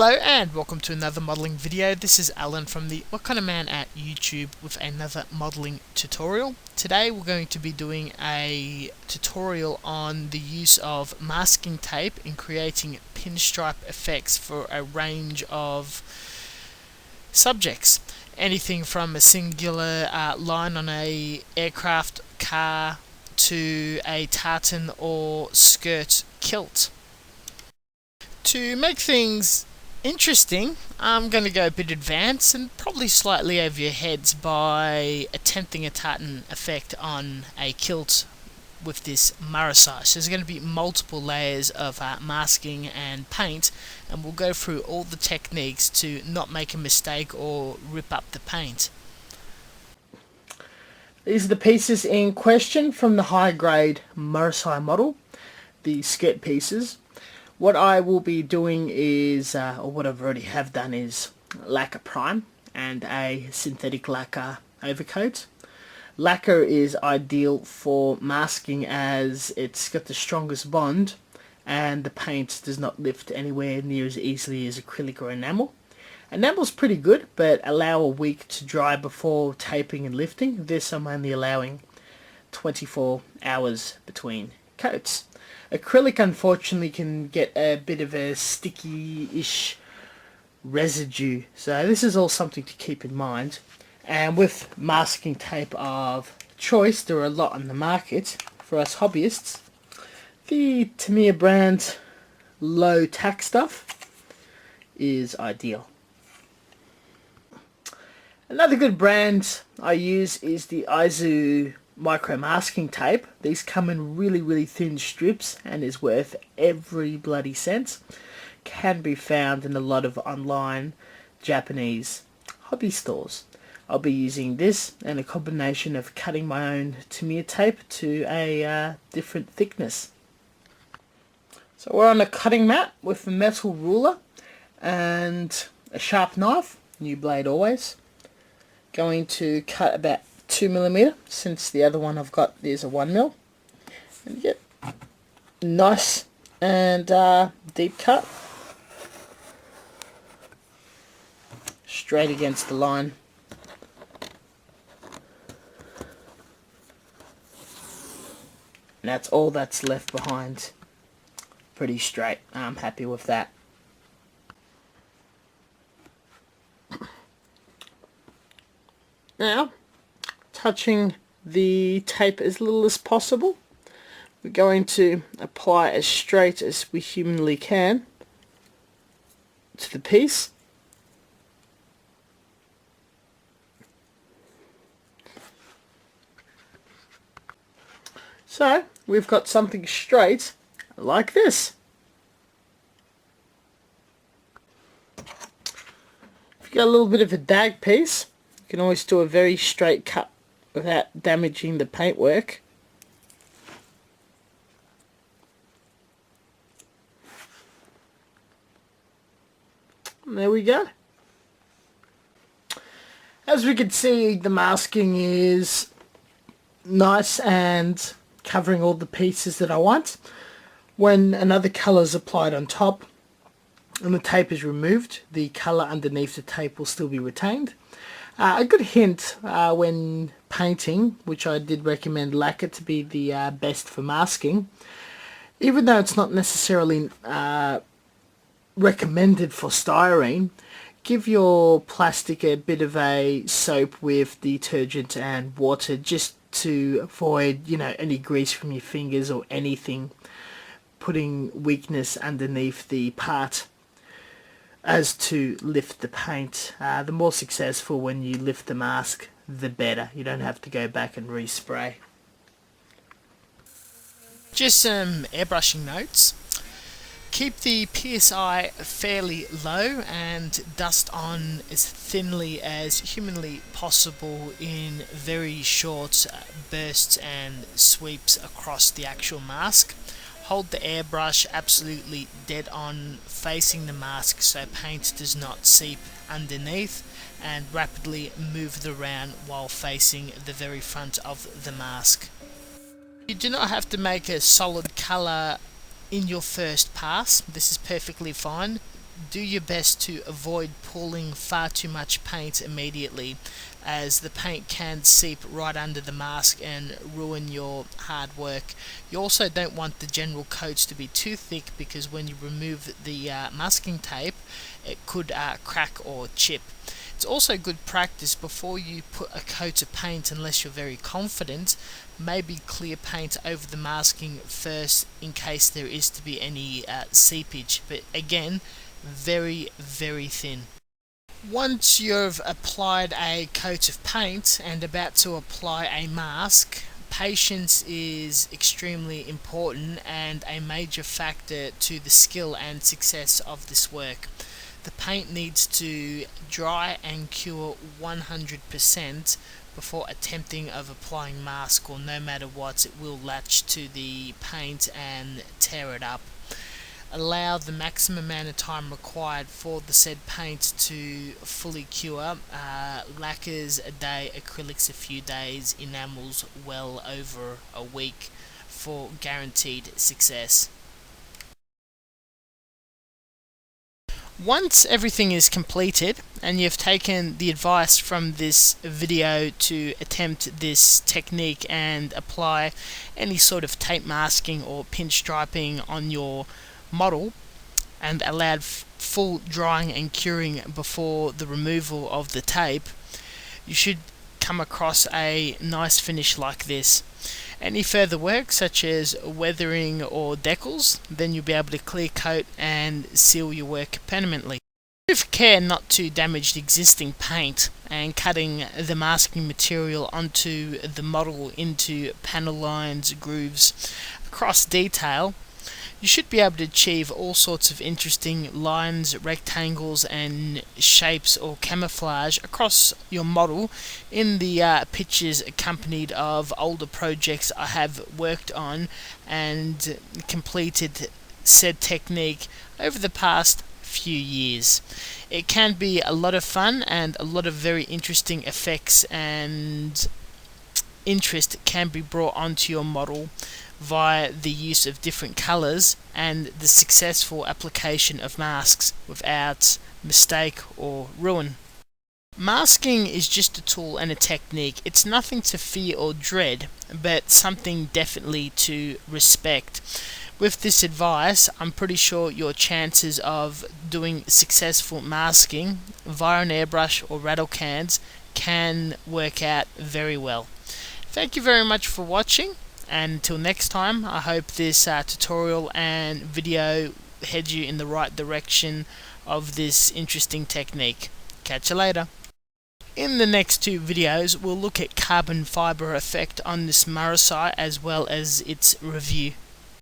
Hello and welcome to another modelling video. This is Alan from the What Kind of Man at YouTube with another modelling tutorial. Today we're going to be doing a tutorial on the use of masking tape in creating pinstripe effects for a range of subjects. Anything from a singular line on a aircraft, car, to a tartan or skirt kilt. To make things interesting, I'm going to go a bit advanced and probably slightly over your heads by attempting a tartan effect on a kilt with this marasage. So there's going to be multiple layers of masking and paint, and we'll go through all the techniques to not make a mistake or rip up the paint. These are the pieces in question from the high grade marasage model, the skirt pieces. What I will be doing is, or what I've already have done is lacquer prime and a synthetic lacquer overcoat. Lacquer is ideal for masking as it's got the strongest bond and the paint does not lift anywhere near as easily as acrylic or enamel. Enamel's pretty good, but allow a week to dry before taping and lifting. This I'm only allowing 24 hours between coats. Acrylic unfortunately can get a bit of a sticky-ish residue, so this is all something to keep in mind. And with masking tape of choice, there are a lot on the market for us hobbyists. The Tamiya brand low tack stuff is ideal. Another good brand I use is the Aizu micro masking tape. These come in really thin strips and is worth every bloody cent. Can be found in a lot of online Japanese hobby stores. I'll be using this and a combination of cutting my own Tamiya tape to a different thickness. So we're on a cutting mat with a metal ruler and a sharp knife, new blade always. Going to cut about 2mm, since the other one I've got is a 1mm, and get nice and deep cut straight against the line. And that's all that's left behind. Pretty straight. I'm happy with that. Now, touching the tape as little as possible, we're going to apply as straight as we humanly can to the piece. So we've got something straight like this. If you've got a little bit of a dag piece, you can always do a very straight cut without damaging the paintwork. And there we go. As we can see, the masking is nice and covering all the pieces that I want. When another colour is applied on top and the tape is removed, the colour underneath the tape will still be retained. A good hint when painting, which I did recommend lacquer to be the best for masking, even though it's not necessarily recommended for styrene, give your plastic a bit of a soap with detergent and water just to avoid, any grease from your fingers or anything putting weakness underneath the part as to lift the paint. The more successful when you lift the mask, the better. You don't have to go back and respray. Just some airbrushing notes. Keep the PSI fairly low and dust on as thinly as humanly possible in very short bursts and sweeps across the actual mask. Hold the airbrush absolutely dead on facing the mask so paint does not seep underneath, and rapidly move it around while facing the very front of the mask. You do not have to make a solid colour in your first pass. This is perfectly fine. Do your best to avoid pulling far too much paint immediately, as the paint can seep right under the mask and ruin your hard work. You also don't want the general coats to be too thick, because when you remove the masking tape, it could crack or chip. It's also good practice before you put a coat of paint, unless you're very confident. Maybe clear paint over the masking first in case there is to be any seepage, but again, very thin. Once you've applied a coat of paint and about to apply a mask, patience is extremely important and a major factor to the skill and success of this work. The paint needs to dry and cure 100% before attempting of applying mask, or no matter what, it will latch to the paint and tear it up. Allow the maximum amount of time required for the said paint to fully cure. Lacquers a day, acrylics a few days, enamels well over a week for guaranteed success. Once everything is completed and you've taken the advice from this video to attempt this technique and apply any sort of tape masking or pinstriping on your model, and allowed full drying and curing before the removal of the tape, you should come across a nice finish like this. Any further work, such as weathering or decals, then you'll be able to clear coat and seal your work permanently. With care not to damage the existing paint, and cutting the masking material onto the model into panel lines, grooves, across detail, you should be able to achieve all sorts of interesting lines, rectangles and shapes or camouflage across your model in the pictures accompanied of older projects I have worked on and completed said technique over the past few years. It can be a lot of fun, and a lot of very interesting effects and interest can be brought onto your model via the use of different colours and the successful application of masks without mistake or ruin. Masking is just a tool and a technique. It's nothing to fear or dread, but something definitely to respect. With this advice, I'm pretty sure your chances of doing successful masking via an airbrush or rattle cans can work out very well. Thank you very much for watching, and until next time, I hope this tutorial and video heads you in the right direction of this interesting technique. Catch you later. In the next two videos, we'll look at carbon fibre effect on this marasite as well as its review.